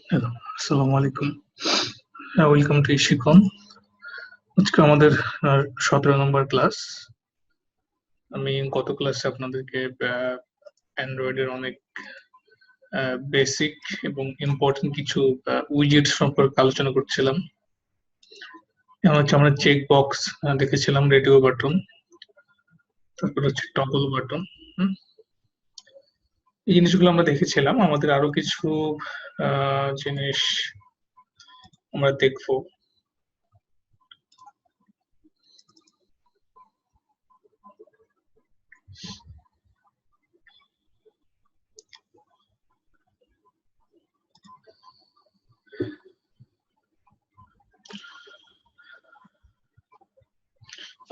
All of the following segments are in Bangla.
হ্যালো, আসসালামু আলাইকুম। ওয়েলকাম টু ইশিকন। আজকে আমাদের 17 নম্বর ক্লাস। আমি গত ক্লাসে আপনাদেরকে অ্যান্ড্রয়েডের অনেক বেসিক এবং ইম্পর্টেন্ট কিছু উইজেট সম্পর্কে আলোচনা করছিলাম। যেমন হচ্ছে আমরা চেক বক্স দেখেছিলাম, রেডিও বাটন, তারপর হচ্ছে টগল বাটন। এই জিনিসগুলো আমরা দেখেছিলাম। আমাদের আরো কিছু জিনিস আমরা দেখবো।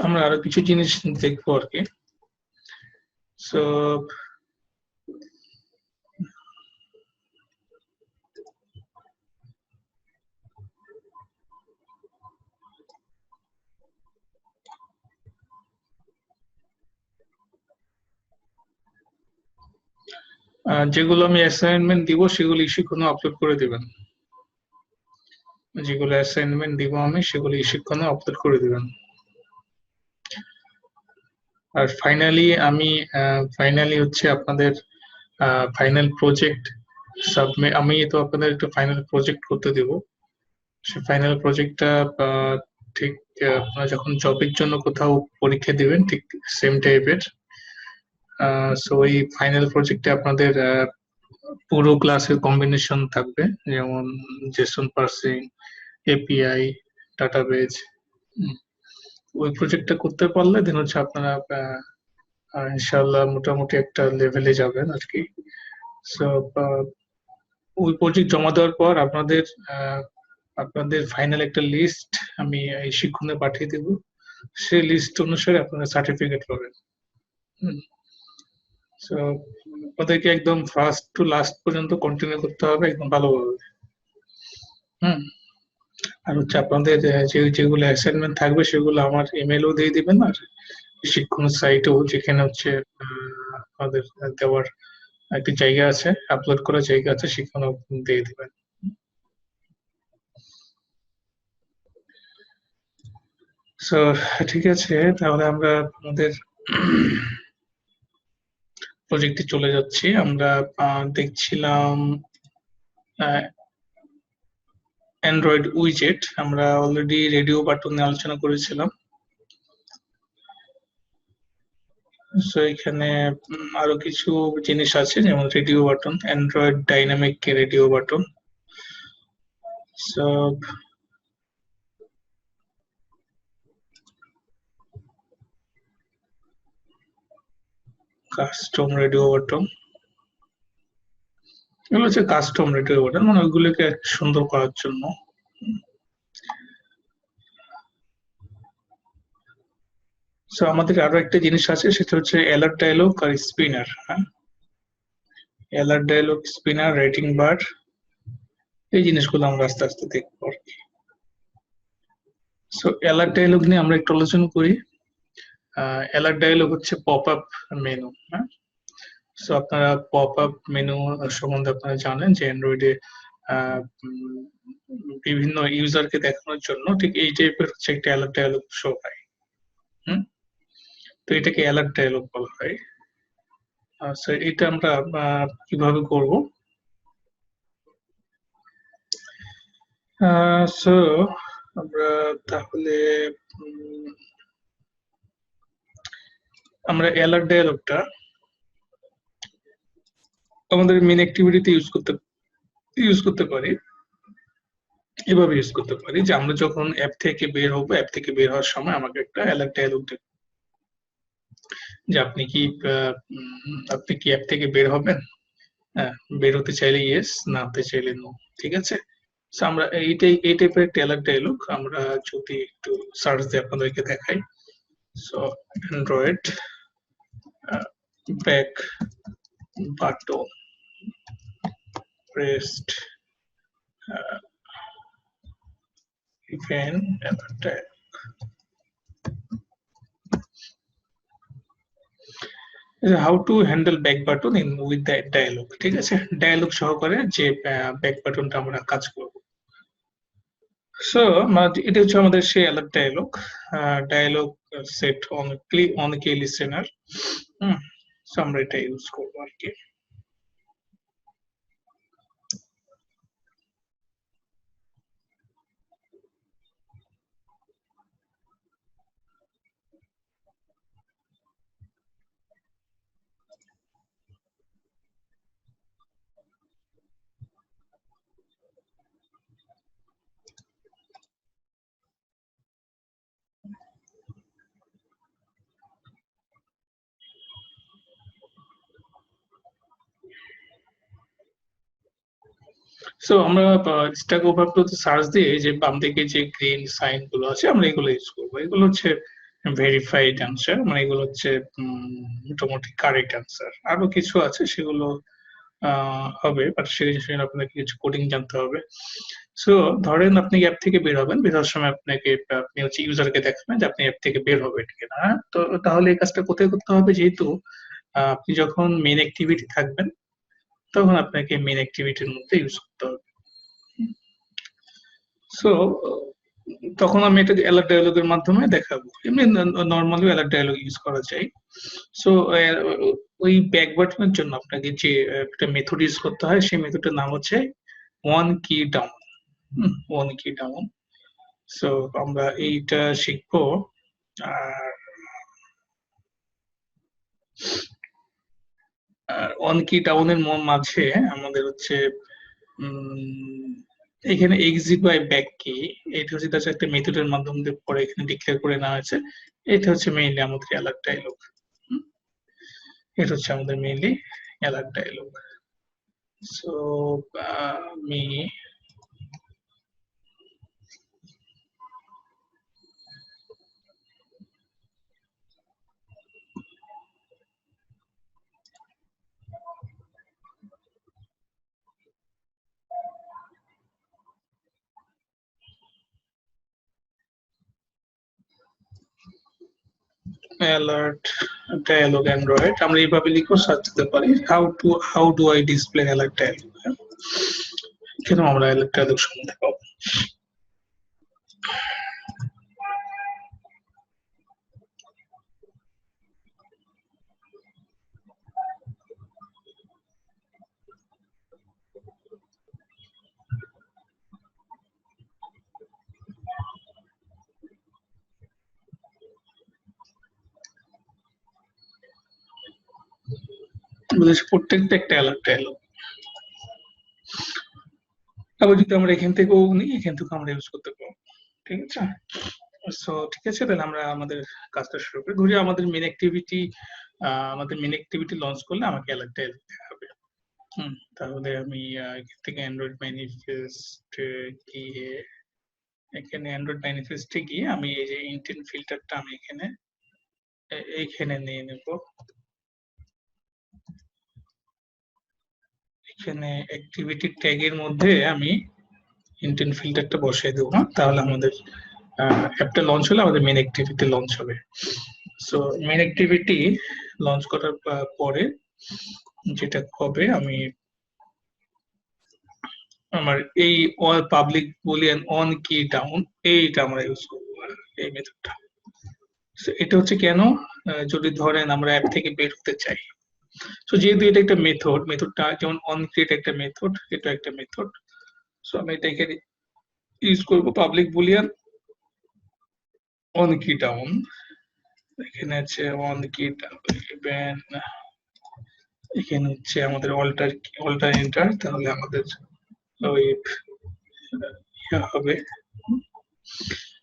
আমরা আরো কিছু জিনিস দেখবো আর কি। সো যেগুলো আমি অ্যাসাইনমেন্ট দিব সেগুলো ইস্যুক্ষণে আপলোড করে দিবেন। যেগুলো অ্যাসাইনমেন্ট দিব আমি সেগুলো ইস্যুক্ষণে আপলোড করে দিবেন। আর ফাইনালি হচ্ছে আপনাদের ফাইনাল প্রজেক্ট সাবমিট। আমি তো আপনাদের একটা ফাইনাল প্রজেক্ট করতে দেব। সেই ফাইনাল প্রজেক্টটা ঠিক আপনারা যখন জবের জন্য কোথাও পরীক্ষা দিবেন ঠিক সেম টাইপের। সো এই ফাইনাল প্রজেক্টে আপনাদের পুরো ক্লাসের কম্বিনেশন থাকবে, যেমন জেসন পার্সিং, এপিআই, ডাটাবেজ। ওই প্রজেক্টটা করতে পারলে দেন হচ্ছে আপনারা ইনশাআল্লাহ মোটামুটি একটা লেভেলে যাবেন আর কি। সো ওই প্রজেক্ট জমা দেওয়ার পর আপনাদের ফাইনাল একটা লিস্ট আমি এই শিক্ষণে পাঠিয়ে দেব। সেই লিস্ট অনুসারে আপনারা সার্টিফিকেট পাবেন। সো ওদেরকে একদম ফার্স্ট টু লাস্ট পর্যন্ত কন্টিনিউ করতে হবে একদম ভালোভাবে। আর হচ্ছে আপনাদের যেগুলো অ্যাসাইনমেন্ট থাকবে সেগুলো আমার ইমেলও দিয়ে দিবেন। আর শিক্ষণ সাইটেও যেখানে হচ্ছে আমাদের দেওয়ার একটা জায়গা আছে, আপলোড করার জায়গা আছে, সেখানেও দিয়ে দিবেন। সো ঠিক আছে, তাহলে আমরা আমাদের প্রজেক্টে চলে যাচ্ছি। আমরা দেখছিলাম অ্যান্ড্রয়েড উইজেট। আমরা অলরেডি রেডিও বাটন নিয়ে আলোচনা করেছিলাম। সো এখানে আরো কিছু জিনিস আছে, যেমন radio button, Android dynamic radio button. So custom radio button, এগুলো হচ্ছে কাস্টম রেডিও বাটন, মানে ওইগুলোকে সুন্দর করার জন্য। সো আমাদের আরো একটা জিনিস আছে, সেটা হচ্ছে অ্যালার্ট ডায়লগ আর স্পিনার। হ্যাঁ, অ্যালার্ট ডায়লগ, স্পিনার, রেটিং বার, এই জিনিসগুলো আমরা আস্তে আস্তে দেখবো আর কি। সো অ্যালার্ট ডায়লগ নিয়ে আমরা একটু আলোচনা করি। অ্যালার্ট ডায়লগ হচ্ছে পপ আপ মেনু। হ্যাঁ, সো আপনারা পপ আপ মেনু সম্বন্ধে আপনারা জানেন যে অ্যান্ড্রয়েডে বিভিন্ন ইউজারকে দেখানোর জন্য ঠিক এই টাইপের হচ্ছে একটা অ্যালার্ট ডায়লগ শো হয়। তো এটাকে অ্যালার্ট ডায়লগ বলা হয়। আচ্ছা, এটা আমরা কিভাবে করব? সো আমরা তাহলে আমরা অ্যালার্ট ডায়লগটা আমাদের মেন অ্যাক্টিভিটিতে ইউজ করতে পারি। এভাবে ইউজ করতে পারি যে আমরা যখন অ্যাপ থেকে বের হবো, অ্যাপ থেকে বের হওয়ার সময় আমাকে একটা অ্যালার্ট ডায়লগ দেবে যে আপনি কি অ্যাপ থেকে বের হবেন। হ্যাঁ, বের হতে চাইলে ইয়েস, না হতে চাইলে নো। ঠিক আছে, তো আমরা এই টাইপের একটা অ্যালার্ট ডায়লগ আমরা যদি একটু সার্চ দিয়ে আপনাদেরকে দেখাই। So Android back button pressed even attack. How to handle back button in with the dialog, ঠিক আছে, ডায়ালগ সহকারে যে ব্যাক বাটনটা আমরা কাজ করব। সো এটা হচ্ছে আমাদের সেই alert dialog, dialog set on key listener. So আমরা এটা ইউজ করবো আর কি। সো আমরা স্ট্যাক ওভারফ্লোতে সার্চ দিয়ে যে বাম দিকে যে গ্রিন সাইন গুলো আছে আমরা এগুলো ইউজ করবো। এগুলো হচ্ছে ভেরিফাইড অ্যান্সার, মানে এগুলো হচ্ছে মোটামুটি কারেক্ট অ্যান্সার। আরো কিছু আছে সেগুলো হবে, বাট সেজন্য আপনাকে কিছু কোডিং জানতে হবে। সো ধরেন আপনি অ্যাপ থেকে বের হবেন, বের হওয়ার সময় আপনাকে আপনি হচ্ছে ইউজারকে দেখাবেন যে আপনি অ্যাপ থেকে বের হবেন কিনা। তো তাহলে এই কাজটা কোথায় করতে হবে, যেহেতু আপনি যখন মেন অ্যাক্টিভিটি থাকবেন তখন আপনাকে মেন অ্যাক্টিভিটির মধ্যে ইউজ করতে হবে। সো তখন আমি এটা অ্যালার্ট ডায়ালগের মাধ্যমে দেখাবো। এমনি নর্মালি অ্যালার্ট ডায়ালগ ইউজ করা যায়। সো ওই ব্যাক বাটনের জন্য আপনাকে যে একটা মেথড ইউজ করতে হয়, সেই মেথডের নাম হচ্ছে one key down. One key down. So আমরা এইটা শিখবো। আর ওয়ান কি ডাউনের মাঝে আমাদের হচ্ছে এখানে এক্সিট বাই ব্যাক কি, এটা হচ্ছে তার একটা মেথডের মাধ্যমে পরে এখানে ডিক্লেয়ার করে নেওয়া হয়েছে। এটা হচ্ছে মেইনলি আমাদের অ্যালার্ট ডায়লগ। এটা হচ্ছে আমাদের মেইনলি অ্যালার্ট ডায়লগ। সো আমি অ্যালার্ট ডায়ালগ অ্যান্ড্রয়েড আমরা এইভাবে লিখে সার্চ দিতে পারি, how do I display alert dialog. এখানে আমরা অ্যালার্ট ডায়ালগ সম্বন্ধে পাবো। প্রত্যেকটা একটা অ্যালার্ট ডায়ালগ। আবার যদি আমরা এখান থেকেও নিই, এখান থেকেও আমরা ইউজ করতে পারবো, ঠিক আছে। সো ঠিক আছে, তাহলে আমরা আমাদের কাজটা শুরু করি। ধরি আমাদের মেন অ্যাক্টিভিটি লঞ্চ করলে আমাকে অ্যালার্টটা দিতে হবে। তাহলে আমি এখান থেকে অ্যান্ড্রয়েড ম্যানিফেস্ট গিয়ে, এখানে অ্যান্ড্রয়েড ম্যানিফেস্টে গিয়ে আমি এই যে ইন্টেন্ট ফিল্টারটা আমি এইখানে নিয়ে নেব। এখানে অ্যাক্টিভিটি ট্যাগের মধ্যে আমি ইন্টেন্ট ফিল্টারটা বসাই দেবো, তাহলে আমাদের অ্যাপটা লঞ্চ হলে আমাদের মেন অ্যাক্টিভিটি লঞ্চ হবে। সো মেন অ্যাক্টিভিটি লঞ্চ করার পরে যেটা হবে, আমি আমার এই পাবলিক বুলিয়ান অন কি ডাউন এইটা আমরা ইউজ করবো, এই মেথডটা। এটা হচ্ছে কেন, যদি ধরেন আমরা অ্যাপ থেকে বের হতে চাই। তো যেহেতু এটা একটা মেথডটা যেমন অন ক্রিয়েট একটা মেথড, এটা একটা মেথড। সো আমি এটা এখানে ইউজ করবো পাবলিক বুলিয়ান অন কি ডাউন। এখানে আছে অন কি ডাউন, এখানে হচ্ছে আমাদের অল্টার এন্টার, তাহলে আমাদের ওই হবে।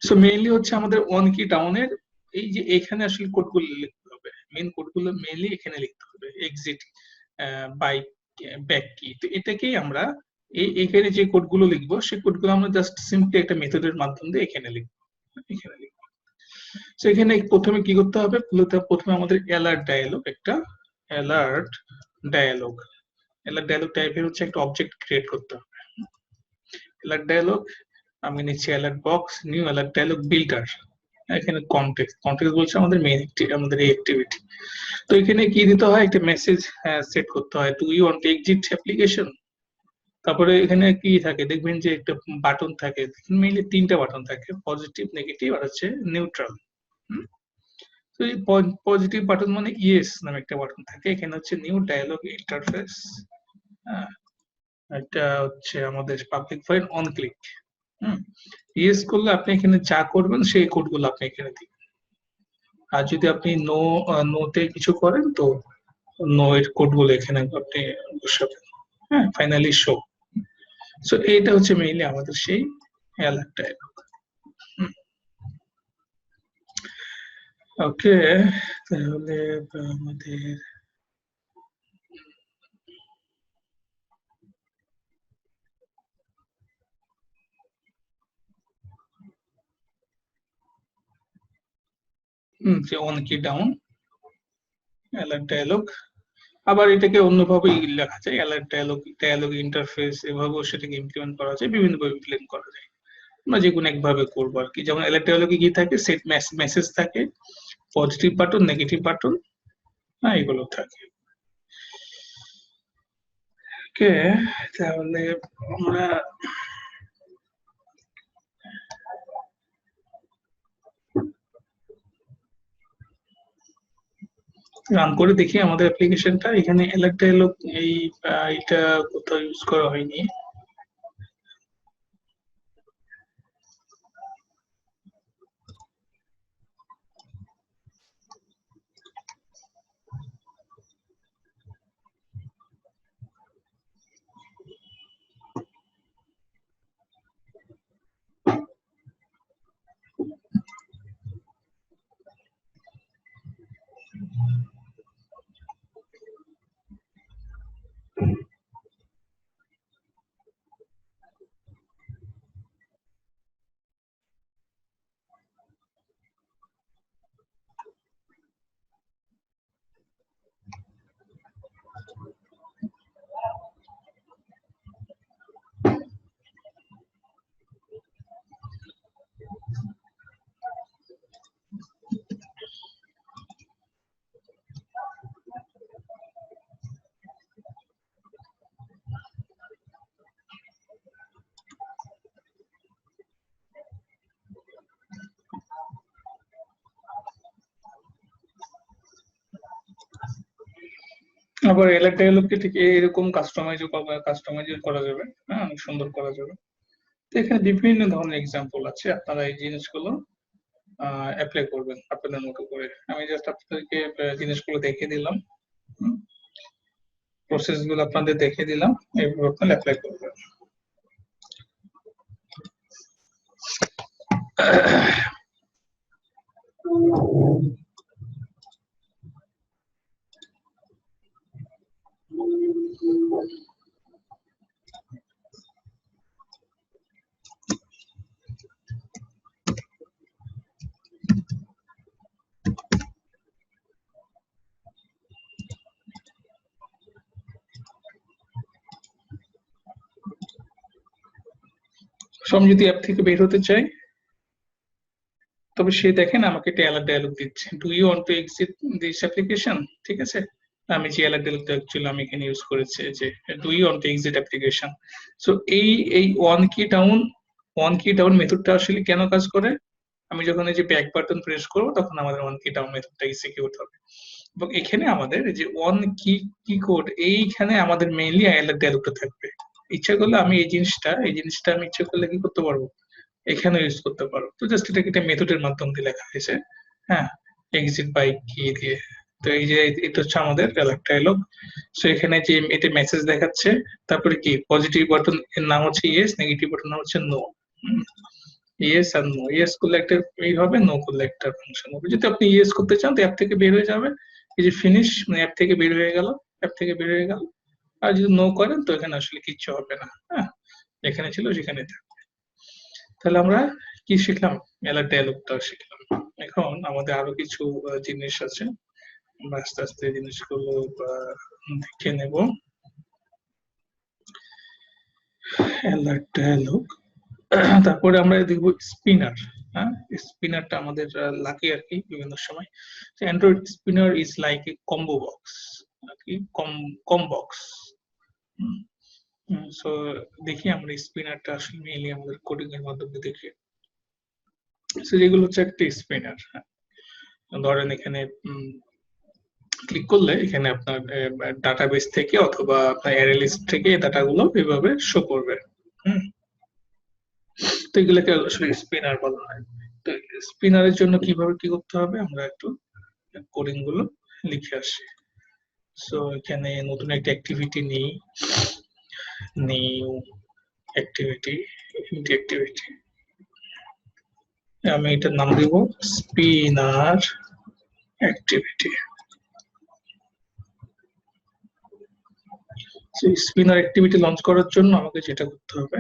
সো মেইনলি হচ্ছে আমাদের অন কি ডাউনের এই যে এখানে আসলে কোডগুলো লিখতে হবে, মেইন কোডগুলো মেইনলি এখানে লিখতে হবে, এক্সিট বাই ব্যাক কি। তো এটাকেই আমরা এখানে যে কোডগুলো লিখবো সেই কোডগুলো আমরা জাস্ট সিম্পলি একটা মেথডের মাধ্যম দিয়ে এখানে লিখবো। তো এখানে প্রথমে কি করতে হবে, প্রথমে আমাদের অ্যালার্ট ডায়ালগ টাইপের হচ্ছে একটা অবজেক্ট ক্রিয়েট করতে হবে। অ্যালার্ট ডায়ালগ আমি নিচ্ছি alert box, new alert dialog builder. এখানে কনটেক্সট বলছে আমাদের মেইন আমাদের এই অ্যাক্টিভিটি। তো এখানে কি দিতে হয়, একটা মেসেজ সেট করতে হয়, do you want to exit application. তারপরে এখানে কি থাকে দেখবেন যে একটা বাটন থাকে, মেইনলি 3টা বাটন থাকে, পজিটিভ, নেগেটিভ আর হচ্ছে নিউট্রাল। তো এই পজিটিভ বাটন মানে ইয়েস নামে একটা বাটন থাকে, এখানে হচ্ছে নিউ ডায়ালগ ইন্টারফেস। এটা হচ্ছে আমাদের public file on click. Yes করলে আপনি এখানে যা করবেন সেই কোডগুলো আপনি এখানে দিবেন। আর যদি আপনি নোতে কিছু করেন তো নো এর কোডগুলো এখানে আপনি বসাবেন। হ্যাঁ, ফাইনালি শো। সো এইটা হচ্ছে মেইনলি আমাদের সেই অ্যালার্ট ডায়ালগ। ওকে, তাহলে আমাদের যে অন কি ডাউন অ্যালার্ট ডায়ালগ, আবার এটাকে অন্যভাবে লেখা যায়, অ্যালার্ট ডায়ালগ ইন্টারফেস, এভাবেও সেটাকে ইমপ্লিমেন্ট করা যায়, বিভিন্নভাবে ইমপ্লিমেন্ট করা যায়। আমরা যে কোনো একভাবে করবো আর কি। যেমন অ্যালার্ট ডায়ালগে কি থাকে, সেট মেসেজ থাকে, পজিটিভ বাটন, নেগেটিভ বাটন, হ্যাঁ এগুলো থাকে। ওকে, তাহলে আমরা রান করে দেখি আমাদের অ্যাপ্লিকেশনটা। এখানে অ্যালার্ট ডায়ালগ এইটা কোথাও ইউজ করা হয়নি। আবার অ্যালার্ট ডায়ালগকে ঠিক এরকম কাস্টমাইজ করা যাবে, হ্যাঁ অনেক সুন্দর করা যাবে। তো এখানে বিভিন্ন ধরনের এক্সাম্পল আছে, আপনারা এই জিনিসগুলো অ্যাপ্লাই করবেন আপনাদের মতো করে। আমি জাস্ট আপনাদেরকে জিনিসগুলো দেখিয়ে দিলাম, প্রসেস গুলো আপনাদের দেখিয়ে দিলাম, এইভাবে আপনারা অ্যাপ্লাই করবেন। আমি যদি অ্যাপ থেকে বের হতে চাই, তবে সে দেখেন আমাকে একটা অ্যালার্ট ডায়ালগ দিচ্ছে, do you want to exit this application. ঠিক আছে, আমি যে অ্যালার্ট ডায়ালগটা অ্যাকচুয়ালি আমি এখানে ইউজ করেছি, যে do you want to exit application. So এই ওয়ান কি ডাউন মেথডটা আসলে কেন কাজ করে, আমি যখন এই যে ব্যাক বাটন প্রেস করবো তখন আমাদের ওয়ান কি ডাউন মেথডটা এক্সিকিউট হবে। এবং এখানে আমাদের যে ওয়ান কি কোড, এইখানে আমাদের মেইনলি অ্যালার্ট ডায়ালগটা থাকবে। ইচ্ছা করলে আমি এই জিনিসটা আমি ইচ্ছা করলে কি করতে পারবো, এখানে ইউজ করতে পারো। তো জাস্ট এটাকে একটা মেথডের মাধ্যম দিয়ে লেখা হয়েছে, হ্যাঁ, এক্সিট বাই কি দিয়ে। তো এই যে এটা হচ্ছে আমাদের অ্যালার্ট ডায়ালগ। সো এখানে যে এটা মেসেজ দেখাচ্ছে, তারপরে কি পজিটিভ বাটন এর নাম হচ্ছে ইয়েস, নেগেটিভ বাটন নাম হচ্ছে নো। ইয়েস আর নো, ইয়েস করলে একটা এই হবে, নো করলে একটা ফাংশন হবে। যদি আপনি ইয়েস করতে চান তো অ্যাপ থেকে বের হয়ে যাবে, এই যে ফিনিশ, মানে অ্যাপ থেকে বের হয়ে গেল, অ্যাপ থেকে বের হয়ে গেল। আর যদি নো করেন তো এখানে আসলে কিচ্ছু হবে না, হ্যাঁ, যেখানে ছিল সেখানে থাকবে। তাহলে আমরা কি শিখলাম, অ্যালার্ট ডায়ালগটা শিখলাম। এখন আমাদের আরো কিছু জিনিস আছে, আমরা আস্তে আস্তে জিনিসগুলো দেখে নেব। অ্যালার্ট ডায়ালগ, তারপরে আমরা দেখবো স্পিনার। হ্যাঁ, স্পিনারটা আমাদের লাগে আর কি বিভিন্ন সময়। Android spinner is like a combo box আর কি, কম বক্স। সো দেখি আমরা স্পিনারটা আসলে মেইনলি আমাদের কোডিং এর মাধ্যমে দেখি। সো যেগুলো হচ্ছে একটা স্পিনার, ধরেন এখানে ক্লিক করলে এখানে আপনার ডাটাবেস থেকে অথবা আপনার অ্যারে লিস্ট থেকে এই ডাটাগুলো এভাবে শো করবে। তো এগুলোকে আসলে স্পিনার বলা হয়। তো স্পিনারের জন্য কিভাবে কি করতে হবে আমরা একটু কোডিং গুলো লিখে আসি। সো এখানে নতুন একটা অ্যাক্টিভিটি নিই, নিউ অ্যাক্টিভিটি, আমি এটার নাম দিব spinner activity. Spinner activity launch করার জন্য আমাকে যেটা করতে হবে,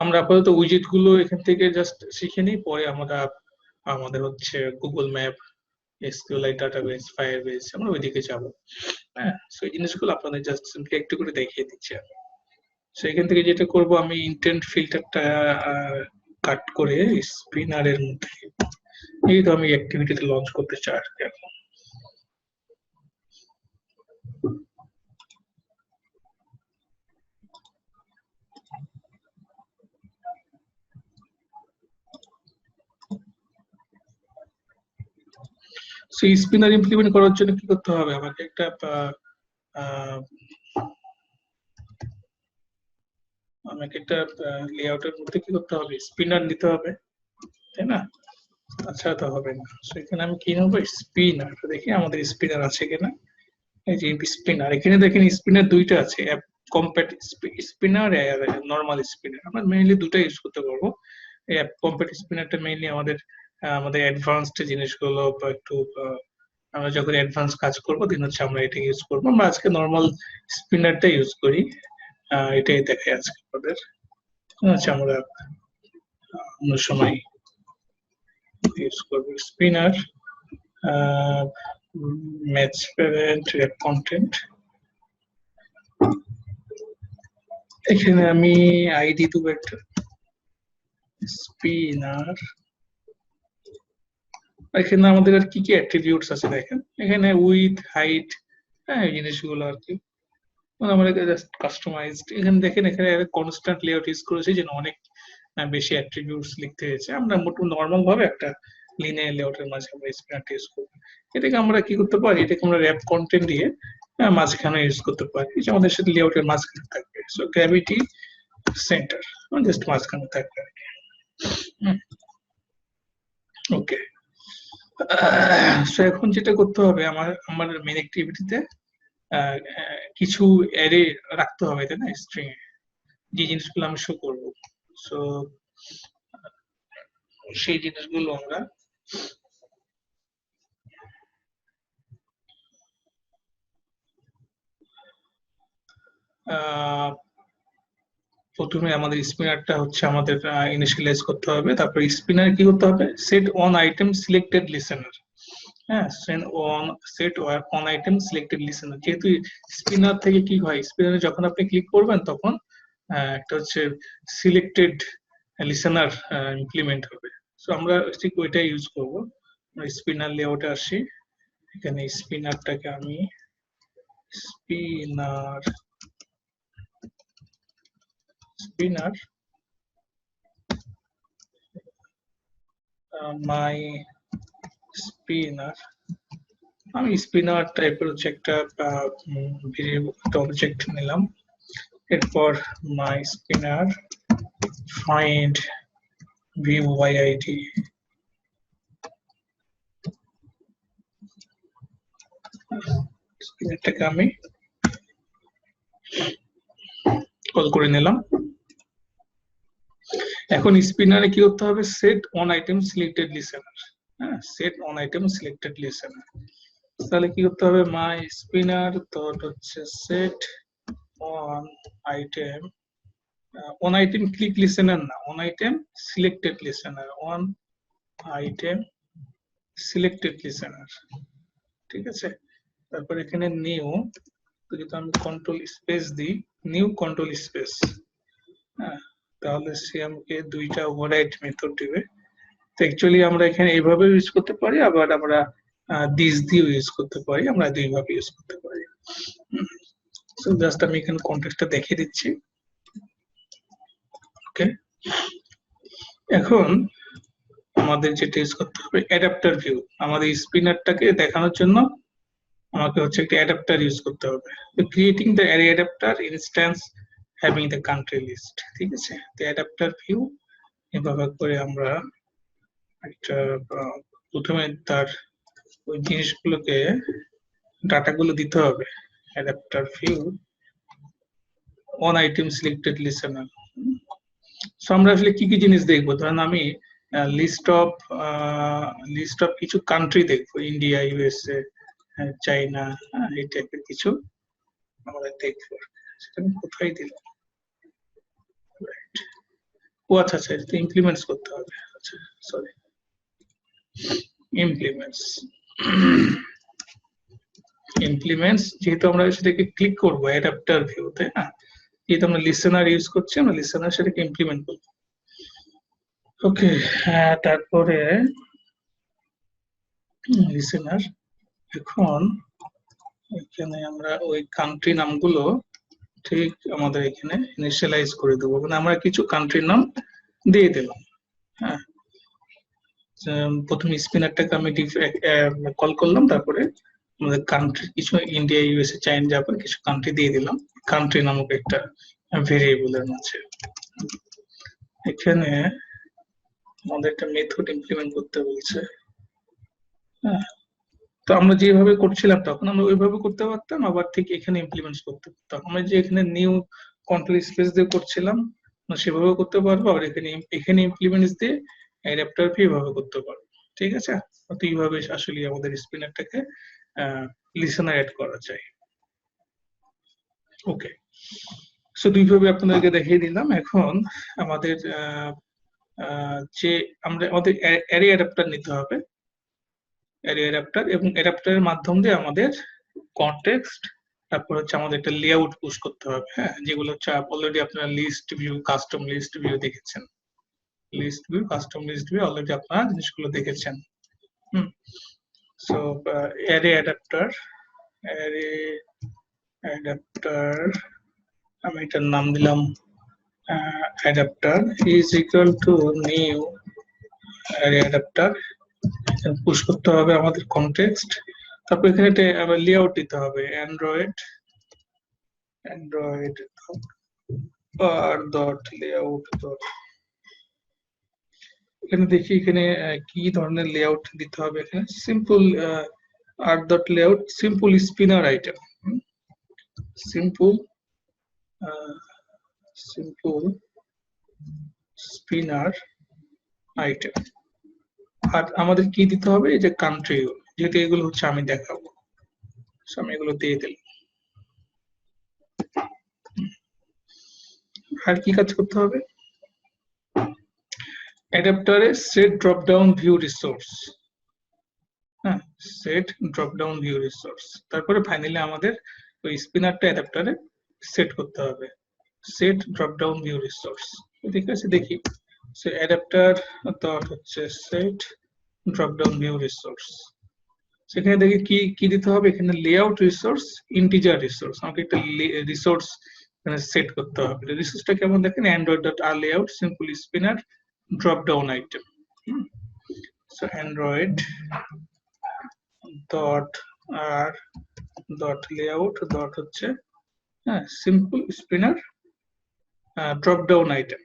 আমরা আপাতত উইজেট গুলো এখান থেকে জাস্ট শিখে নিই, পরে আমরা আমাদের হচ্ছে গুগল ম্যাপ, এসকিউএলআই ডাটাবেস, ফায়ারবেস আমরা ওইদিকে যাবো। হ্যাঁ, সো এই জিনিসগুলো আপনাদের জাস্ট সিম্পলি একটু করে দেখিয়ে দিচ্ছি আমি। সো এখান থেকে যেটা করব, আমি ইন্টেন্ট ফিল্টারটা কাট করে স্পিনারের মধ্যে এই তো আমি অ্যাক্টিভিটিতে লঞ্চ করতে চাই এখন। সো স্পিনার ইমপ্লিমেন্ট করার জন্য কি করতে হবে, আমাকে একটা লেআউটের মধ্যে কি করতে হবে, স্পিনার নিতে হবে, তাই না? আচ্ছা, তো হবে না। সেখানে আমি কি নেবো, স্পিনার। দেখি আমাদের স্পিনার আছে কিনা। এই যে স্পিনার, এখানে দেখেন স্পিনার দুইটা আছে, কম্প্যাক্ট স্পিনার আর নরমাল স্পিনার। আমরা মেইনলি দুটো ইউজ করতে পারবো। এই কম্প্যাক্ট স্পিনারটা মেইনলি আমাদের অ্যাডভান্সড জিনিসগুলো বা একটু আমরা যখন অ্যাডভান্স কাজ করবো দিন হচ্ছে আমরা এটা ইউজ করবো। আমরা আজকে নরমাল স্পিনারটা ইউজ করি, এটাই দেখাই আজকে আমাদের। আচ্ছা, আমরা অন্য সময় ইউজ করবো স্পিনার ম্যাচ প্যারেন্ট কন্টেন্ট। এখানে আমি আইডি দেবো একটা স্পিনার। এখানে আমাদের আর কি কি অ্যাট্রিবিউটস আছে দেখেন, এখানে উইথ, হাইট, হ্যাঁ এই জিনিসগুলো আর কি আমরা জাস্ট কাস্টমাইজড। এখানে দেখেন এখানে কনস্ট্যান্ট লেআউট ইউজ করেছি, যেন অনেক বেশি অ্যাট্রিবিউটস লিখতে হয়েছে। আমরা মোটামুটি নর্মাল ভাবে একটা লিনিয়ার লেআউটের মাঝে আমরা স্পিনারটা ইউজ করব। এটাকে আমরা কি করতে পারি, এটাকে আমরা র্যাপ কন্টেন্ট দিয়ে মাঝখানে ইউজ করতে পারি, যে আমাদের সাথে লেআউটের মাঝখানে থাকবে। সো গ্র্যাভিটি সেন্টার জাস্ট মাঝখানে থাকবে আর কি। ওকে, সো এখন যেটা করতে হবে, আমার মেইন অ্যাক্টিভিটিতে কিছু অ্যারে রাখতে হবে, তাই না, স্ট্রিং এ যে জিনিসগুলো আমি শো করবো। সো সেই জিনিসগুলো আমরা প্রথমে আমাদের স্পিনারটা হচ্ছে আমাদের ইনিশিয়ালাইজ করতে হবে। তারপর স্পিনার কি করতে হবে, set on item selected listener. হ্যাঁ, set on item selected listener. যেহেতু স্পিনার থেকে কি হয়, স্পিনারে যখন আপনি ক্লিক করবেন তখন একটা হচ্ছে সিলেক্টেড লিসেনার ইমপ্লিমেন্ট হবে। সো আমরা ঠিক ওইটা ইউজ করবো। স্পিনার লেআউটে আসি, এখানে স্পিনারটাকে আমি স্পিনার মাই স্পিনার, আমি স্পিনার টাইপের হচ্ছে একটা অবজেক্ট নিলাম। এরপর মাই স্পিনার ফাইন্ড ভিউআইআইডি, স্পিনারটাকে আমি কল করে নিলাম। এখন স্পিনারে কি করতে হবে, set on item selected listener. হ্যাঁ, set on item selected listener. তাহলে কি করতে হবে, মাই স্পিনার ডট হচ্ছে set on item, on item click listener না, on item selected listener, on item selected listener. ঠিক আছে, তারপর এখানে নিউ, তো যদি আমি কন্ট্রোল স্পেস দিই, নিউ কন্ট্রোল স্পেস, হ্যাঁ, তাহলে সে আমাকে দুইটা ওভাররাইড মেথড দিবে। তো অ্যাকচুয়ালি আমরা এখানে এইভাবে ইউজ করতে পারি, আবার আমরা দিস দিয়েও ইউজ করতে পারি, আমরা দুইভাবে ইউজ করতে পারি। সো জাস্ট আমি এখানে কনটেক্সটটা দেখিয়ে দিচ্ছি। ওকে, এখন আমাদের যেটা ইউজ করতে হবে অ্যাডাপ্টার ভিউ। আমাদের স্পিনারটাকে দেখানোর জন্য আমাকে হচ্ছে একটা অ্যাডাপ্টার ইউজ করতে হবে। তো creating the array adapter instance having the country list, ঠিক আছে। তো অ্যাডাপ্টার ভিউ এভাবে করে আমরা একটা প্রথমে তার ওই জিনিসগুলোকে ডাটাগুলো দিতে হবে। Adapter view on item selected listener. So আমরা আসলে কি কি জিনিস দেখবো, ধরেন আমি লিস্ট অফ কিছু কান্ট্রি দেখবো, ইন্ডিয়া, ইউএসএ, চাইনা, এই টাইপের কিছু আমরা দেখবো। সেটা আমি কোথায় দিলাম? ও আচ্ছা আচ্ছা, এটা ইমপ্লিমেন্টস করতে হবে। আচ্ছা সরি, ইমপ্লিমেন্টস যেহেতু আমরা সেটাকে ক্লিক করবো অ্যাডাপ্টার ভিউ, তাই না? যেহেতু আমরা লিসেনার ইউজ করছি, আমরা লিসেনার সেটাকে ইমপ্লিমেন্ট করবো। ওকে, তারপরে লিসেনার, এখন এখানে আমরা ওই কান্ট্রি নামগুলো ঠিক আমাদের এখানে ইনিশিয়ালাইজ করে দেবো, মানে আমরা কিছু কান্ট্রির নাম দিয়ে দিলাম। হ্যাঁ, প্রথমে স্পিনারটাকে আমি কল করলাম, তারপরে আমাদের কান্ট্রি কিছু ইন্ডিয়া, ইউএসএ, চাইনা, জাপান কিছু কান্ট্রি দিয়ে দিলাম কান্ট্রি নামক একটা ভেরিয়েবলের মাঝে। এখানে আমাদের একটা মেথড ইমপ্লিমেন্ট করতে বলছে। হ্যাঁ, তো আমরা যেভাবে করছিলাম তখন আমরা ওইভাবে করতে পারতাম, আবার ঠিক এখানে ইমপ্লিমেন্ট করতে পারতাম। আমরা যে এখানে নিউ কন্ট্রোল স্পেস দিয়ে করছিলাম সেভাবে করতে পারবো, আর এখানে ইমপ্লিমেন্টস দিয়ে অ্যাডাপ্টার ভিউ এভাবে করতে পারবো। ঠিক আছে, তো এইভাবে আসলে আমাদের স্পিনারটাকে লিসেনার অ্যাড করা যায়। ওকে, সো দুইভাবে আপনাদেরকে দেখিয়ে দিলাম। এখন আমাদের যে আমাদের অ্যারে অ্যাডাপ্টার নিতে হবে, অ্যারে অ্যাডাপ্টার, এবং অ্যাডাপ্টারের মাধ্যম দিয়ে আমাদের কনটেক্সট, তারপর হচ্ছে আমাদের একটা লেআউট পুশ করতে হবে। হ্যাঁ, যেগুলো হচ্ছে অলরেডি আপনারা list view, custom list view দেখেছেন। List view, custom list view already আপনারা জিনিসগুলো দেখেছেন। সো অ্যারে অ্যাডাপ্টার, আমি এটার নাম দিলাম adapter is equal to new array adapter. Push করতে হবে আমাদের কনটেক্সট, তারপর এখানে আবার লেআউট দিতে হবে android R dot layout dot. এখানে দেখি এখানে কি ধরনের লেআউট দিতে হবে। এখানে simple R dot layout, simple spinner item, simple spinner item. আর আমাদের কি দিতে হবে, এই যে কান্ট্রি, যেহেতু এগুলো হচ্ছে আমি দেখাবো, আমি এগুলো দিয়ে দিলাম। আর কি কাজ করতে হবে, অ্যাডাপ্টারে set drop down view resource. হ্যাঁ, set drop down view resource, তারপরে ফাইনালি আমাদের ওই স্পিনারটা অ্যাডাপ্টারে সেট করতে হবে, set drop down view resource. ঠিক আছে, দেখি। সো অ্যাডাপ্টার ডট হচ্ছে set drop down view resource. সেখানে দেখি কি কি দিতে হবে, এখানে লেআউট রিসোর্স, ইন্টিজার রিসোর্স, আমাকে একটা রিসোর্স এখানে সেট করতে হবে। রিসোর্সটা কেমন দেখেন, android dot R layout simple spinner drop down item. So android dot R dot layout dot হচ্ছে হ্যাঁ simple spinner drop down item.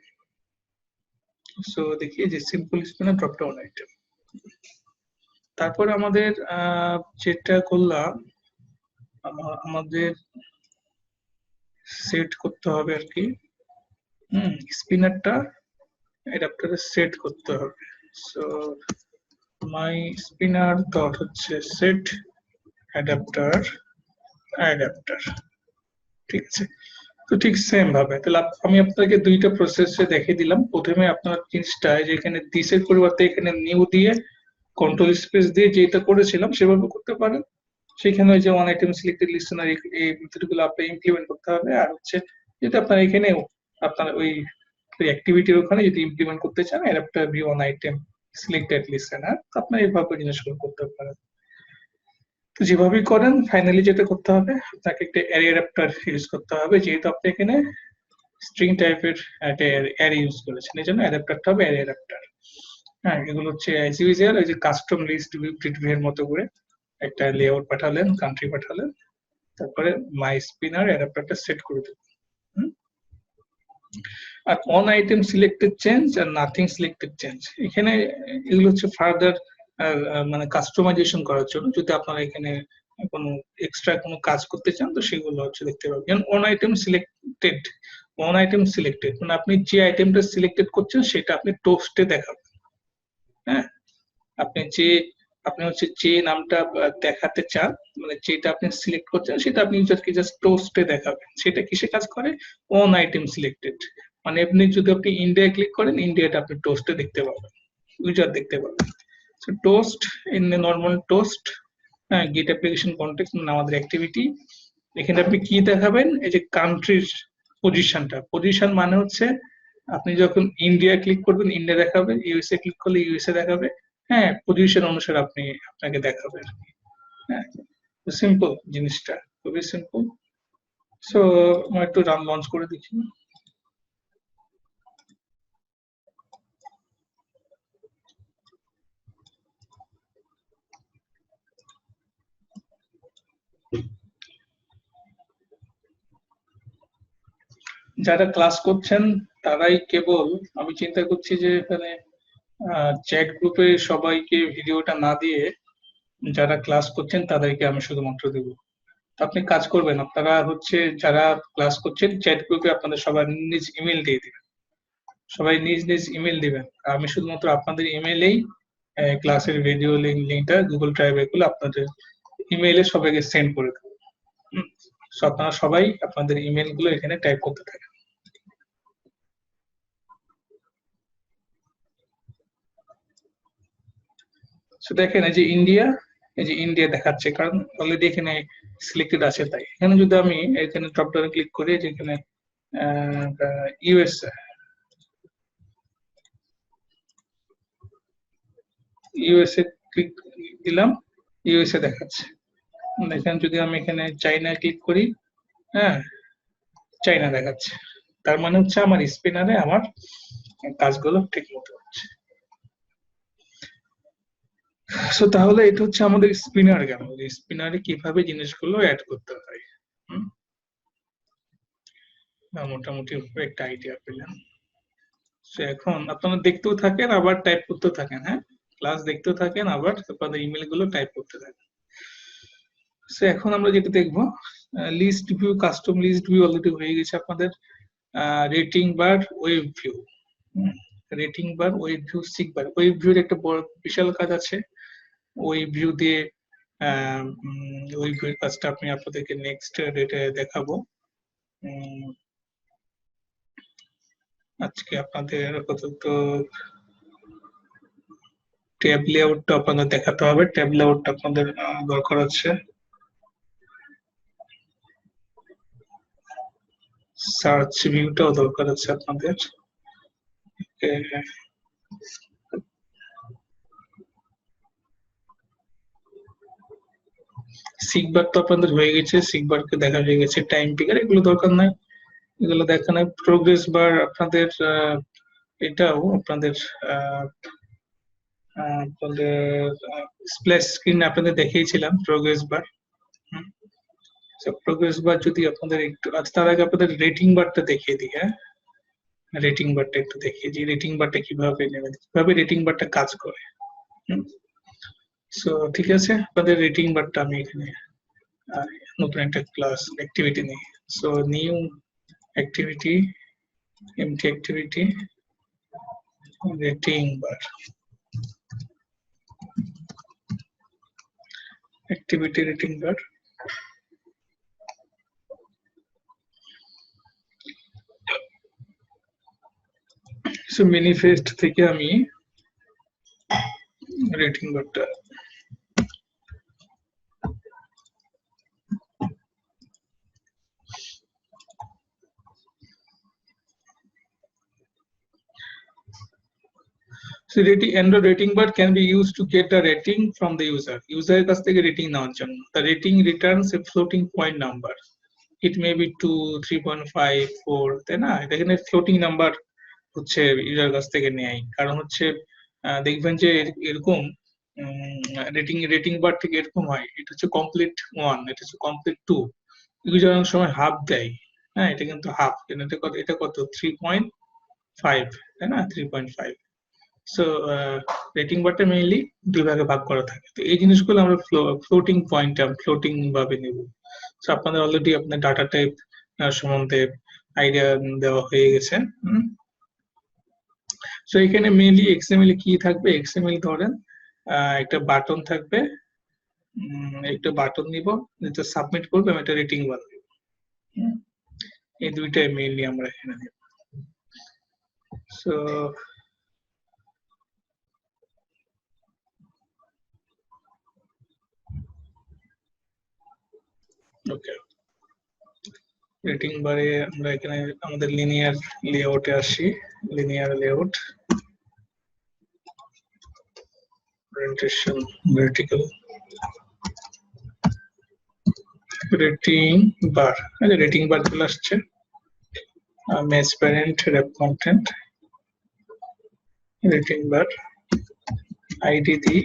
So দেখি যে simple spinner drop down item. তারপর আমাদের যেটা করলাম, আমাদের সেট করতে হবে আর কি, স্পিনারটা অ্যাডাপ্টারে সেট করতে হবে। সো মাই স্পিনার ডট হচ্ছে সেট অ্যাডাপ্টার, ঠিক আছে। তো ঠিক সেম ভাবে তাহলে আমি আপনাকে দুইটা প্রসেসে দেখিয়ে দিলাম। প্রথমে আপনার জিনিসটা যে এখানে দিসের পরিবর্তে এখানে নিউ দিয়ে কন্ট্রোল স্পেস দিয়ে যেটা করেছিলাম সেভাবে করতে পারেন। সেখানে ওই যে ওয়ান আইটেম সিলেক্টেড লিসেনার এই মেথডগুলো আপনি ইমপ্লিমেন্ট করতে হবে। আর হচ্ছে যেটা আপনার এখানে আপনার ওই অ্যাক্টিভিটির ওখানে যদি ইমপ্লিমেন্ট করতে চান adapter view on item selected listener, আপনি এইভাবে জিনিসগুলো করতে পারেন। তো যেভাবেই করেন ফাইনালি যেটা করতে হবে আপনাকে একটা অ্যারে অ্যাডাপ্টার ইউজ করতে হবে, যেহেতু আপনি এখানে স্ট্রিং টাইপের একটা অ্যারে ইউজ করেছেন, এই জন্য অ্যাডাপ্টারটা হবে অ্যারে অ্যাডাপ্টার। হ্যাঁ, এগুলো হচ্ছে অ্যাজ ইউজুয়াল ওই যে কাস্টম লিস্ট ভিউ প্রিভিউ এর মতো করে একটা লেআউট পাঠালেন, কান্ট্রি পাঠালেন, তারপরে মাই স্পিনার অ্যাডাপ্টারটা সেট করে দেবেন। আর অন আইটেম সিলেক্টেড চেঞ্জ আর নাথিং সিলেক্টেড চেঞ্জ, এখানে এগুলো হচ্ছে ফার্দার মানে কাস্টমাইজেশন করার জন্য, যদি আপনারা এখানে কোনো এক্সট্রা কোনো কাজ করতে চান তো সেগুলো হচ্ছে দেখতে পাবেন। যেমন অন আইটেম সিলেক্টেড মানে আপনি যে আইটেমটা সিলেক্টেড করছেন সেটা আপনি টোস্টে দেখাবেন। হ্যাঁ, আপনি হচ্ছে যে নামটা দেখাতে চান, মানে যেটা আপনি সিলেক্ট করছেন সেটা আপনি ইউজারকে জাস্ট টোস্টে দেখাবেন। সেটা কিসে কাজ করে? অন আইটেম সিলেক্টেড মানে আপনি যদি ইন্ডিয়া ক্লিক করেন ইন্ডিয়াটা আপনি টোস্টে দেখতে পাবেন, ইউজার দেখতে পাবেন। So toast in normal toast, হ্যাঁ, গেট অ্যাপ্লিকেশন কনটেক্সট মানে আমাদের অ্যাক্টিভিটি। এখানে আপনি কি দেখাবেন? এই যে কান্ট্রির পজিশন মানে হচ্ছে আপনি যখন ইন্ডিয়া ক্লিক করবেন ইন্ডিয়া দেখাবে, ইউএসএ ক্লিক করলে ইউএসএ দেখাবে। হ্যাঁ, পজিশন অনুসারে আপনাকে দেখাবে। হ্যাঁ, সিম্পল জিনিসটা, খুবই সিম্পল। সো আমি একটু রান লঞ্চ করে দেখি। যারা ক্লাস করছেন তারাই কেবল, আমি চিন্তা করছি যে এখানে চ্যাট গ্রুপে সবাইকে ভিডিওটা না দিয়ে যারা ক্লাস করছেন তাদেরকে আমি শুধুমাত্র দেব। আপনি কাজ করবেন, আপনারা হচ্ছে যারা ক্লাস করছেন চ্যাট গ্রুপে আপনাদের সবার নিজ ইমেল দিয়ে দিবেন, সবাই নিজ নিজ ইমেল দিবেন। আমি শুধুমাত্র আপনাদের ইমেইলেই ক্লাসের ভিডিও লিঙ্কটা গুগল ড্রাইভে গুলো আপনাদের ইমেইলে সবাইকে সেন্ড করে দেবো। আপনারা সবাই আপনাদের ইমেল গুলো এখানে টাইপ করতে থাকেন। দেখেন এই যে ইন্ডিয়া দেখাচ্ছে, কারণ অলরেডি এখানে সিলেক্টেড আছে। তাই এখানে যদি আমি এখানে ড্রপ ডাউনে ক্লিক করি, যেখানে ইউএসএ ক্লিক দিলাম, ইউএসএ দেখাচ্ছে। দেখেন যদি আমি এখানে চাইনা ক্লিক করি, হ্যাঁ, চাইনা দেখাচ্ছে। তার মানে হচ্ছে আমার স্পিনারে আমার কাজগুলো ঠিক মতো হচ্ছে। সো তাহলে এটা হচ্ছে আমাদের স্পিনার, কেন স্পিনারে কিভাবে জিনিসগুলো অ্যাড করতে হয়। মোটামুটি একটা আইডিয়া পেলাম। এখন আপনারা দেখতেও থাকেন আবার টাইপ করতে থাকেন। হ্যাঁ, ক্লাস দেখতেও থাকেন আবার আপনাদের ইমেল গুলো টাইপ করতে থাকেন। এখন আমরা যেটা দেখবো, list view, custom list view already হয়ে গেছে আপনাদের। Rating bar, web view, rating bar, web view, seek bar. Web ভিউর একটা বড় বিশাল কাজ আছে। ওয়েব ভিউ দিয়ে ওয়েব ভিউর কাজটা আমি আপনাদেরকে নেক্সট ডেটে দেখাবো। আজকে আপনাদের আপাতত ট্যাব লেআউটটা আপনাদের দেখাতে হবে। ট্যাব লেআউটটা আপনাদের দরকার আছে। সার্চ ভিউটাও দরকার আছে আপনাদের। সিকবার তো আপনাদের হয়ে গেছে, সিকবারকে দেখা হয়ে গেছে। টাইম পিকার এগুলো দরকার নাই, এগুলো দেখা নাই। প্রোগ্রেস বার আপনাদের এটাও আপনাদের স্প্ল্যাশ স্ক্রিন আপনাদের দেখিয়েছিলাম প্রোগ্রেস বার। প্রোগ্রেস বার যদি আপনাদের একটু, আচ্ছা তার আগে আপনাদের রেটিং বারটা দেখিয়ে দিই। হ্যাঁ, রেটিং বারটা একটু দেখিয়ে দিই, রেটিং বারটা কিভাবে নেবেন, কিভাবে রেটিং বারটা কাজ করে। সো ঠিক আছে, আপনাদের রেটিং বারটা আমি এখানে নতুন একটা ক্লাস অ্যাক্টিভিটি নেই। So new activity, empty activity, rating bar, activity rating bar. So manifest থেকে আমি রেটিং বারটা So rating Android rating bar can be used to get the rating from the user. User এর কাছ থেকে রেটিং নেওয়ার জন্য। The rating returns a floating point number. It may be 2, 3.5, 4, তাই না? এটা এখানে ফ্লোটিং নাম্বার হচ্ছে ইউজার কাছ থেকে নেয়। কারণ হচ্ছে দেখবেন যে এরকম রেটিং বার থেকে এরকম হয়, এটা হচ্ছে কমপ্লিট 1, এটা হচ্ছে কমপ্লিট 2, ইউজার অনেক সময় হাফ দেয়। হ্যাঁ, এটা কিন্তু হাফ, এটা কত 3.5, তাই না? 3.5। সো রেটিং বারটা মেইনলি দুই ভাগে ভাগ করা থাকে। তো এই জিনিসগুলো আমরা ফ্লোটিং পয়েন্ট ফ্লোটিং ভাবে নেব। সো আপনাদের অলরেডি আপনার ডাটা টাইপ সম্বন্ধে আইডিয়া দেওয়া হয়ে গেছে। সো এখানে মেইনলি এক্সএমএল কি থাকবে, এক্সএমএল ধরেন একটা বাটন থাকবে, একটা বাটন নিব, যেটা সাবমিট করবে, আমি একটা রেটিং বার দেব। এই দুইটাই মেইনলি আমরা এখানে নেব। সো ওকে, রেটিং বারে আমরা এখানে আমাদের লিনিয়ার লেআউটে আসি। Linear layout, orientation vertical, rating bar. আচ্ছা, রেটিং বার চলে আসছে। Match parent, wrap content, rating bar, ID দিই,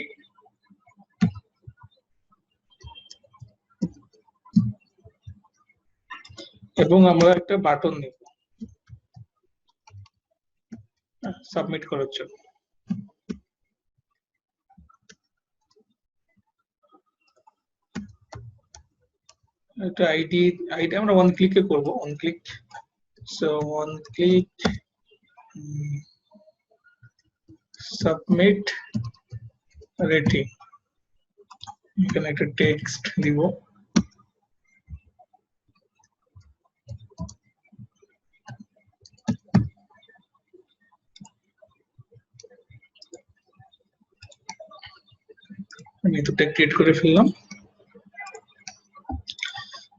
এবং আমরা একটা বাটন নিব সাবমিট করার জন্য। একটা আইডি আমরা ওয়ান ক্লিকে করব, one click. So one click submit rating, এখানে একটা টেক্সট দিব। আমি দুটো ক্রিয়েট করে ফেললাম।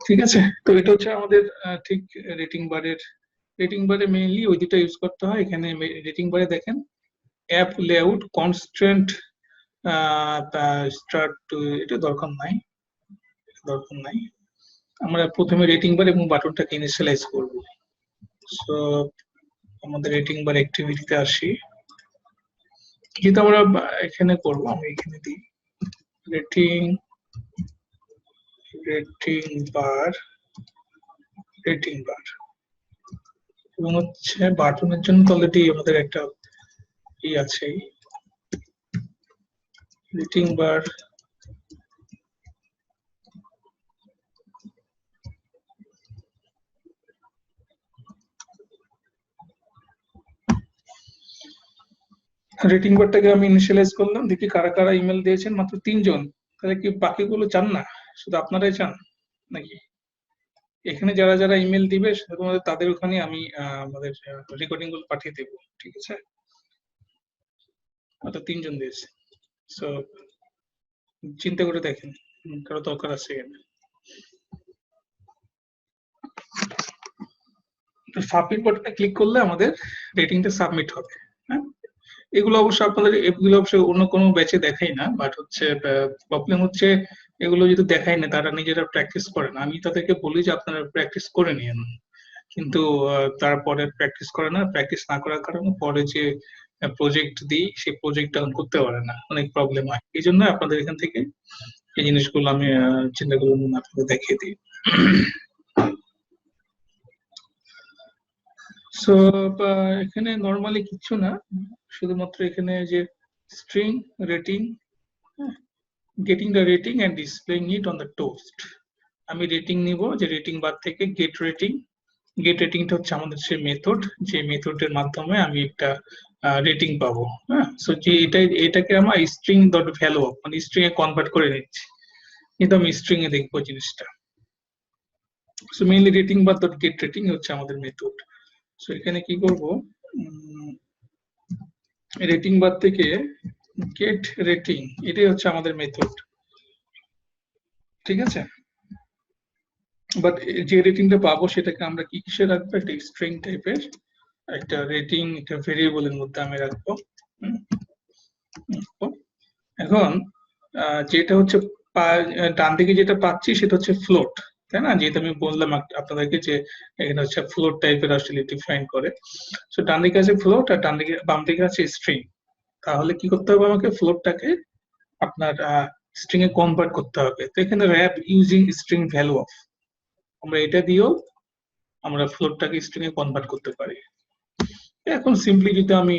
ঠিক আছে, তো এটা হচ্ছে আমাদের ঠিক রেটিং বারে মেইনলি ওই দুটো ইউজ করতে হয়। এখানে রেটিং বারে দেখেন app layout constant start to, এটা দরকার নাই। আমরা প্রথমে রেটিং বার এবং বাটনটাকে ইনিশিয়ালাইজ করব। সো আমাদের রেটিং বার অ্যাক্টিভিটিতে আসি, যেটা আমরা এখানে করব, আমি এখানে দিই রেটিং বার এবং হচ্ছে বাটনের জন্য অলরেডি আমাদের একটা ই আছে, রেটিং বার রেটিং বারটাকে আমি ইনিশিয়ালাইজ করলাম। দেখি কারা কারা ইমেল দিয়েছেন, মাত্র 3 জন। তাহলে কি বাকিগুলো চান না, শুধু আপনারাই চান নাকি? এখানে যারা যারা ইমেল দিবে শুধুমাত্র তাদের ওখানে আমি আমাদের রেকর্ডিং গুলো পাঠিয়ে দেব। ঠিক আছে, মাত্র 3 জন দিয়েছে। সো চিন্তা করে দেখেন কারো দরকার আছে এখানে। সাবমিট বাটনে ক্লিক করলে আমাদের রেটিংটা সাবমিট হবে। হ্যাঁ, এগুলো অবশ্য আপনাদের এগুলো অবশ্য অন্য কোনো ব্যাচে দেখাই না, বাট হচ্ছে প্রবলেম হচ্ছে এগুলো যদি দেখাই না তারা নিজেরা প্র্যাকটিস করে না। আমি তাদেরকে বলি যে আপনারা প্র্যাকটিস করে নিন, কিন্তু তারপরে প্র্যাকটিস করে না। প্র্যাকটিস না করার কারণে পরে যে প্রজেক্ট দিই সেই প্রজেক্ট তখন করতে পারে না, অনেক প্রবলেম হয়। এই জন্য আপনাদের এখান থেকে এই জিনিসগুলো আমি চিন্তা করলাম আপনাদের দেখিয়ে দিই। সো এখানে নরমালি কিছু না, শুধুমাত্র এখানে যে string rating, getting the rating and displaying it on the toast. আমি রেটিং নিব, যে রেটিং বার থেকে গেট রেটিংটা হচ্ছে আমাদের সেই মেথড, যে মেথডের মাধ্যমে আমি একটা রেটিং পাবো। হ্যাঁ, সো যে এটাকে আমরা স্ট্রিং ডট ভ্যালু মানে স্ট্রিং এ কনভার্ট করে নিচ্ছি, কিন্তু আমি স্ট্রিং এ দেখবো জিনিসটা। সো মেইনলি রেটিং বার ডট গেট রেটিং হচ্ছে আমাদের মেথড। সো এখানে কি করব, রেটিং বার থেকে গেট রেটিং, এটাই হচ্ছে আমাদের মেথড। ঠিক আছে, বাট যে রেটিংটা পাবো সেটাকে আমরা কি কিসে রাখবো, একটা স্ট্রিং টাইপের একটা রেটিং, একটা ভেরিয়েবলের মধ্যে আমি রাখবো। এখন যেটা হচ্ছে ডান দিকে যেটা পাচ্ছি সেটা হচ্ছে ফ্লোট, তাই না? যেহেতু আমি বললাম আপনাদেরকে যে এখানে হচ্ছে ফ্লোট টাইপের আসলে ডিফাইন করে। সো ডান দিকে আছে ফ্লোট আর বাম দিকে আছে স্ট্রিং। তাহলে কি করতে হবে, আমাকে ফ্লোটটাকে আপনার স্ট্রিং এ কনভার্ট করতে হবে। তো এখানে wrap using string value of, আমরা এটা দিয়েও আমরা ফ্লোটটাকে স্ট্রিং এ কনভার্ট করতে পারি। এখন সিম্পলি যদি আমি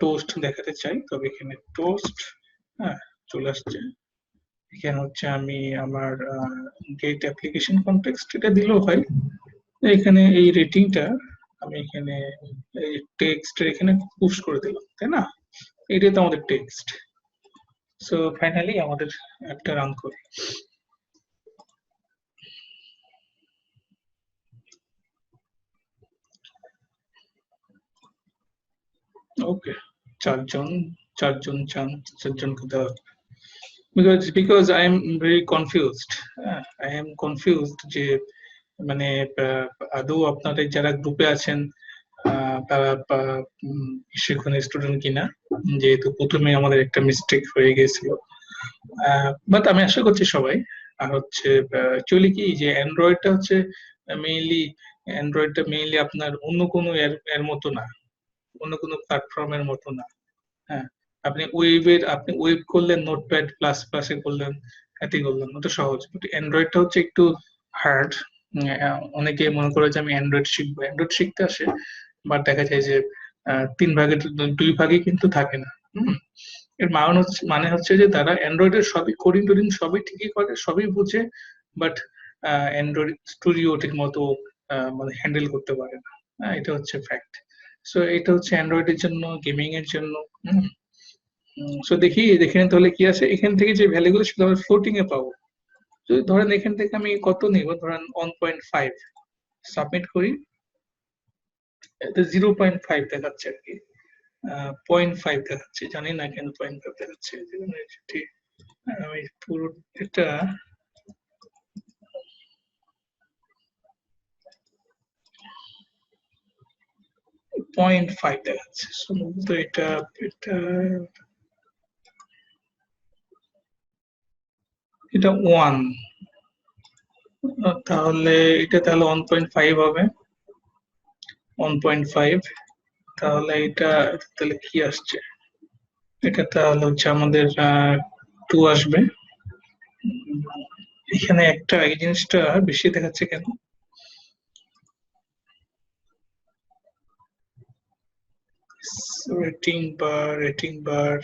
টোস্ট দেখাতে চাই, তবে এখানে টোস্ট চলে আসছে। এখানে হচ্ছে আমি আমার গেট অ্যাপ্লিকেশন কনটেক্সট এটা দিলেও হয়। এখানে এই রেটিংটা আমি এখানে টেক্সট এখানে পুশ করে দিলাম, তাই না? এটাই তো আমাদের টেক্সট। সো ফাইনালি আমাদের অ্যাপটা রান করি। ওকে, চারজন চারজনকে দেওয়া, because I am very confused. I am confused যে মানে আদৌ আপনাদের যারা গ্রুপে আছেন তারা সেখানে স্টুডেন্ট কিনা, যেহেতু প্রথমে আমাদের একটা মিস্টেক হয়ে গেছিল। বাট আমি আশা করছি সবাই। আর হচ্ছে অ্যাকচুয়ালি কি যে অ্যান্ড্রয়েডটা মেইনলি আপনার অন্য কোনো এর মতো না, অন্য কোনো প্ল্যাটফর্মের মতো না। হ্যাঁ, আপনি ওয়েব করলেন, নোটপ্যাড প্লাস প্লাসে করলেন, এতে করলেন, ওটা সহজ। বাট অ্যান্ড্রয়েডটা হচ্ছে একটু হার্ড। অনেকে মনে করে যে আমি অ্যান্ড্রয়েড শিখবো, অ্যান্ড্রয়েড শিখতে আসে, বাট দেখা যায় যে 3 ভাগের 2 ভাগই কিন্তু থাকে না। এর মানে হচ্ছে যে তারা অ্যান্ড্রয়েডের সবই কোডিং টোডিং সবই ঠিকই করে, সবই বুঝে, বাট অ্যান্ড্রয়েড স্টুডিও ঠিক মতো মানে হ্যান্ডেল করতে পারে না। এটা হচ্ছে ফ্যাক্ট। সো এটা হচ্ছে অ্যান্ড্রয়েডের জন্য, গেমিং এর জন্য। সো দেখি না তাহলে কি আছে এখান থেকে, যে ভ্যালুগুলো সেগুলো আমরা ফ্লোটিং এ পাবো। যদি ধরেন এখান থেকে আমি কত নিব, ধরেন 1.5 সাবমিট করি, এতে 0.5 দেখাচ্ছে আর কি। 0.5 দেখাচ্ছে, জানি না কেন 0.5 দেখাচ্ছে। ঠিক, আমি পুরো এটা 0.5 দেখাচ্ছে সম্ভবত। এটা এটা এটা 1, তাহলে এটা তাহলে 1.5 হবে, 1.5। তাহলে এটা তাহলে কি আসছে, এটা তাহলে হচ্ছে আমাদের 2 আসবে। এখানে একটা এই জিনিসটা বেশি দেখাচ্ছে কেন? রেটিং বার